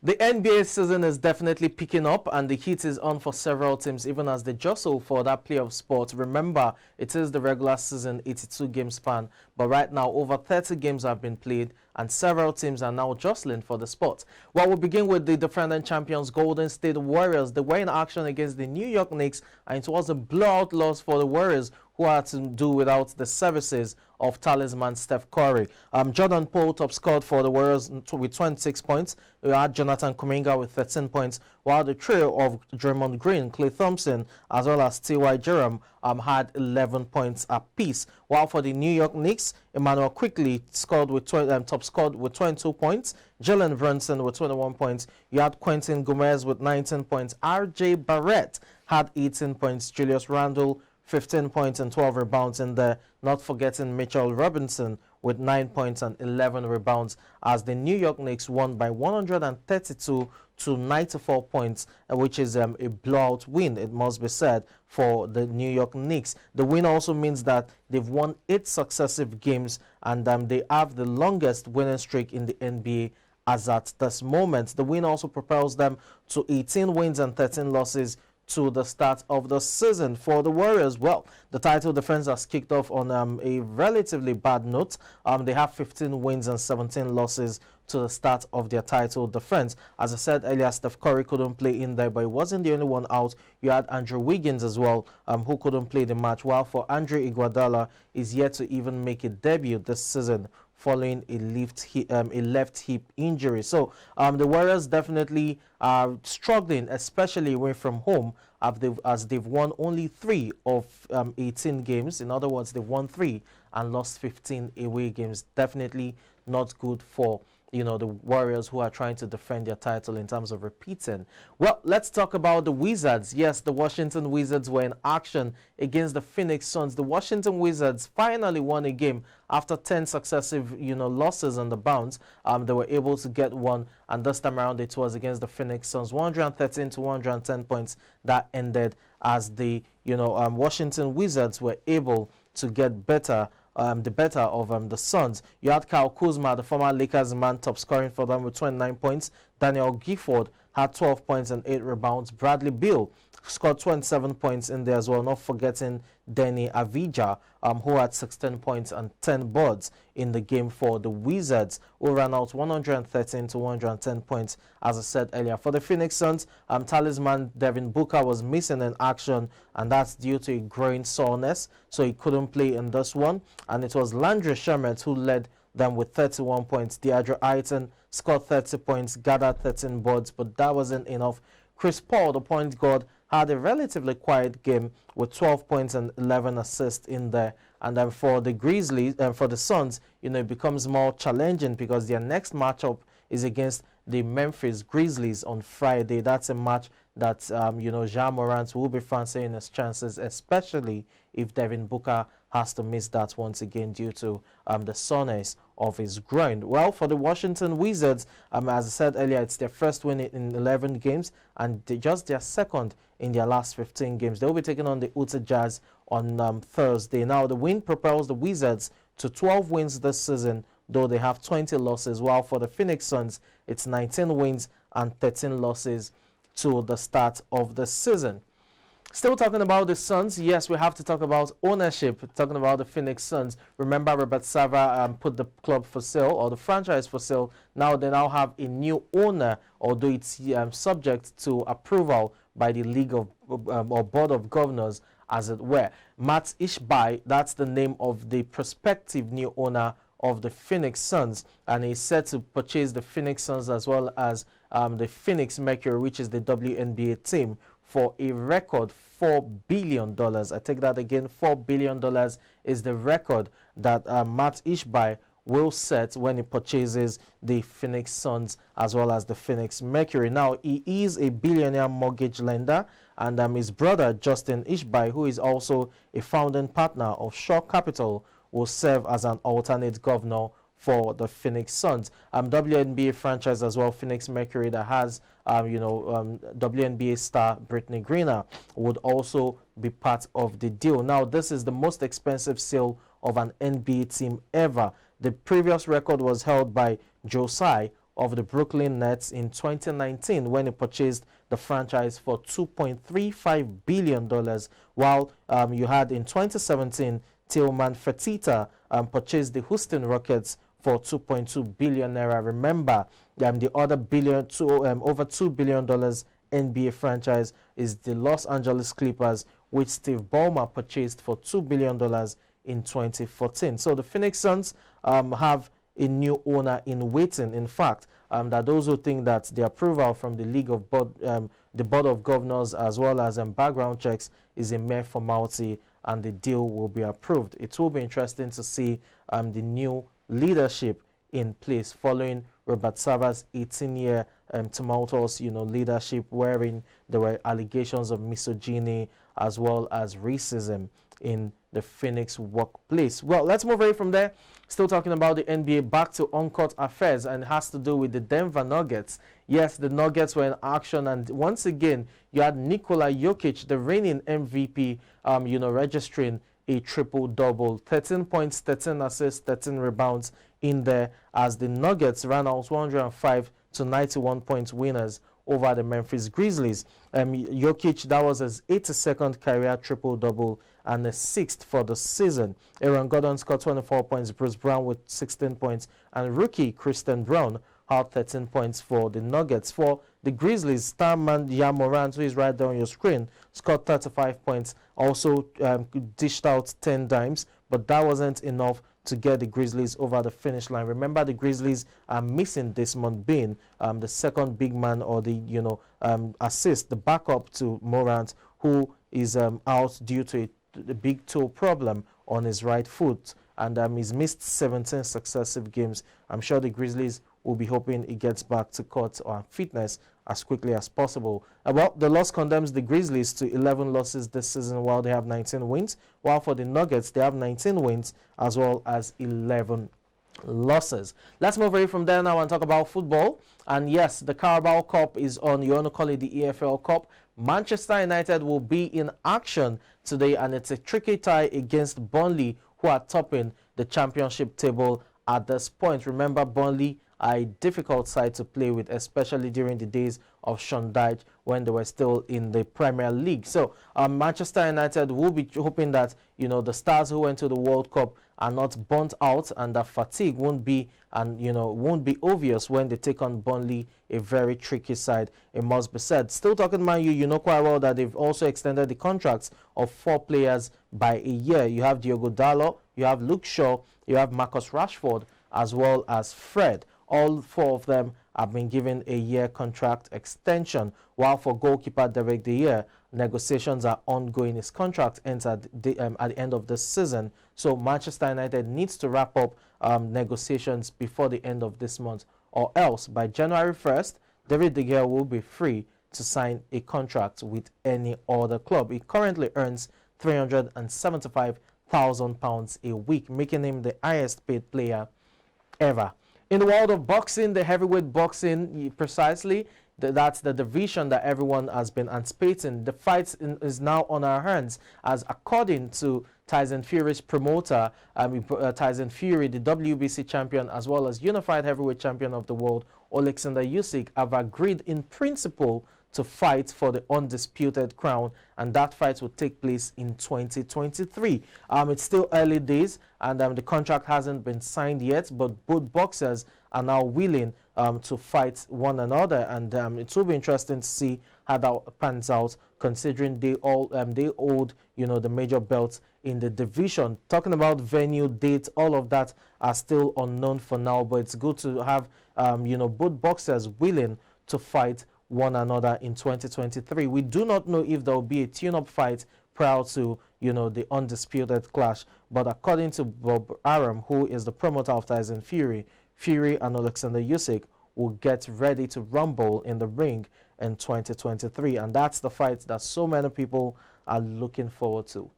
The NBA season is definitely picking up and the heat is on for several teams even as they jostle for that playoff spot. Remember, it is the regular season 82-game span, but right now over 30 games have been played and several teams are now jostling for the spot. Well, we'll begin with the defending champions Golden State Warriors. They were in action against the New York Knicks and it was a blowout loss for the Warriors, who had to do without the services of talisman Steph Curry. Jordan Poole top scored for the Warriors with 26 points. We had Jonathan Kuminga with 13 points, while the trio of Draymond Green, Klay Thompson, as well as T.Y. Jerome had 11 points apiece. While for the New York Knicks, Emmanuel Quickly scored with top scored with 22 points. Jalen Brunson with 21 points. You had Quentin Gomez with 19 points. R.J. Barrett had 18 points. Julius Randle 15 points and 12 rebounds in there, not forgetting Mitchell Robinson with 9 points and 11 rebounds as the New York Knicks won by 132 to 94 points, which is a blowout win, it must be said, for the New York Knicks. The win also means that they've won 8 successive games and they have the longest winning streak in the NBA as at this moment. The win also propels them to 18 wins and 13 losses to the start of the season. For the Warriors, well, the title defense has kicked off on a relatively bad note. They have 15 wins and 17 losses to the start of their title defense. As I said earlier, Steph Curry couldn't play in there, but he wasn't the only one out. You had Andrew Wiggins as well, who couldn't play the match, while for Andre Iguodala is yet to even make a debut this season following a left hip injury. So the Warriors definitely are struggling, especially away from home, as they've won only 3 of 18 games. In other words, they've won 3 and lost 15 away games. Definitely not good for the Warriors, who are trying to defend their title in terms of repeating. Well, let's talk about the Wizards. Yes, the Washington Wizards were in action against the Phoenix Suns. The Washington Wizards finally won a game after 10 successive, losses on the bounce. They were able to get one, and this time around it was against the Phoenix Suns. 113 to 110 points that ended as the, Washington Wizards were able to get the better of the Suns. You had Kyle Kuzma, the former Lakers man, top scoring for them with 29 points. Daniel Gifford had 12 points and 8 rebounds. Bradley Beal scored 27 points in there as well, not forgetting Denny Avdija, who had 16 points and 10 boards in the game for the Wizards, who ran out 113 to 110 points, as I said earlier. For the Phoenix Suns, talisman Devin Booker was missing in action, and that's due to a groin soreness, so he couldn't play in this one. And it was Landry Shamet who led them with 31 points. DeAndre Ayton scored 30 points, gathered 13 boards, but that wasn't enough. Chris Paul, the point guard, had a relatively quiet game with 12 points and 11 assists in there. And then for the Grizzlies and for the Suns, it becomes more challenging because their next matchup is against the Memphis Grizzlies on Friday. That's a match that Ja Morant will be fancying his chances, especially if Devin Booker has to miss that once again due to the soreness of his groin. Well, for the Washington Wizards, as I said earlier, it's their first win in 11 games and just their second in their last 15 games. They'll be taking on the Utah Jazz on Thursday. Now, the win propels the Wizards to 12 wins this season, though they have 20 losses, while for the Phoenix Suns, it's 19 wins and 13 losses to the start of the season. Still talking about the Suns, yes, we have to talk about ownership, talking about the Phoenix Suns. Remember, Robert Sarver put the club for sale, or the franchise for sale. Now they now have a new owner, although it's subject to approval by the League of or Board of Governors, as it were. Matt Ishbia, that's the name of the prospective new owner of the Phoenix Suns, and he's set to purchase the Phoenix Suns as well as the Phoenix Mercury, which is the WNBA team, for a record $4 billion. I take that again, $4 billion is the record that Matt Ishbia will set when he purchases the Phoenix Suns as well as the Phoenix Mercury. Now, he is a billionaire mortgage lender, and his brother, Justin Ishbia, who is also a founding partner of Shaw Capital, will serve as an alternate governor for the Phoenix Suns. WNBA franchise as well, Phoenix Mercury, that has WNBA star Brittany Griner, would also be part of the deal. Now, this is the most expensive sale of an NBA team ever. The previous record was held by Joe Tsai, of the Brooklyn Nets in 2019 when he purchased the franchise for $2.35 billion, while you had in 2017 Tillman Fertitta purchased the Houston Rockets for 2.2 billion naira. Remember, the other over $2 billion NBA franchise is the Los Angeles Clippers, which Steve Ballmer purchased for $2 billion in 2014. So the Phoenix Suns have a new owner in waiting. In fact, that those who think that the approval from the the Board of Governors as well as background checks is a mere formality and the deal will be approved. It will be interesting to see the new leadership in place following Robert Sarver's 18-year tumultuous, leadership, wherein there were allegations of misogyny as well as racism in the Phoenix workplace. Well, let's move away from there. Still talking about the NBA, back to on-court affairs, and it has to do with the Denver Nuggets. Yes, the Nuggets were in action, and once again, you had Nikola Jokic, the reigning MVP, registering a triple-double, 13 points, 13 assists, 13 rebounds in there as the Nuggets ran out 105 to 91 points winners over the Memphis Grizzlies. Jokic, that was his 82nd career triple-double and the 6th for the season. Aaron Gordon scored 24 points, Bruce Brown with 16 points, and rookie Christian Brown had 13 points for the Nuggets. For the Grizzlies, starman Ja Morant, who is right there on your screen, scored 35 points, also dished out 10 dimes, but that wasn't enough to get the Grizzlies over the finish line. Remember, the Grizzlies are missing Desmond Bane, the second big man, or the assist, the backup to Morant, who is out due to a big toe problem on his right foot, and he's missed 17 successive games. I'm sure the Grizzlies will be hoping he gets back to court or fitness as quickly as possible. Well, the loss condemns the Grizzlies to 11 losses this season while they have 19 wins, while for the Nuggets, they have 19 wins as well as 11 losses. Let's move away from there now and talk about football. And yes, the Carabao Cup is on. You want to call it the EFL Cup. Manchester United will be in action today, and it's a tricky tie against Burnley, who are topping the championship table at this point. Remember, Burnley are a difficult side to play with, especially during the days of Sean Dyche when they were still in the Premier League. So Manchester United will be hoping that the stars who went to the World Cup are not burnt out and that fatigue won't be obvious when they take on Burnley, a very tricky side, it must be said. Still talking Man U, you know quite well that they've also extended the contracts of 4 players by a year. You have Diogo Dalot, you have Luke Shaw, you have Marcus Rashford, as well as Fred. All 4 of them have been given a year contract extension, while for goalkeeper Derek De Gea, negotiations are ongoing. His contract ends at the end of this season, so Manchester United needs to wrap up negotiations before the end of this month, or else by January 1st, David De Gea will be free to sign a contract with any other club. He currently earns £375,000 a week, making him the highest paid player ever. In the world of boxing, the heavyweight boxing, precisely, that's the division that everyone has been anticipating. The fight is now on our hands, as according to Tyson Fury's promoter, Tyson Fury, the WBC champion, as well as unified heavyweight champion of the world, Alexander Usyk, have agreed in principle to fight for the undisputed crown, and that fight will take place in 2023. It's still early days, and the contract hasn't been signed yet, but both boxers are now willing to fight one another, and it will be interesting to see how that pans out, considering they hold the major belts in the division. Talking about venue, dates, all of that are still unknown for now, but it's good to have both boxers willing to fight one another in 2023. We do not know if there will be a tune-up fight prior to the undisputed clash, but according to Bob Arum, who is the promoter of Tyson Fury, Fury and Alexander Usyk will get ready to rumble in the ring in 2023, and that's the fight that so many people are looking forward to.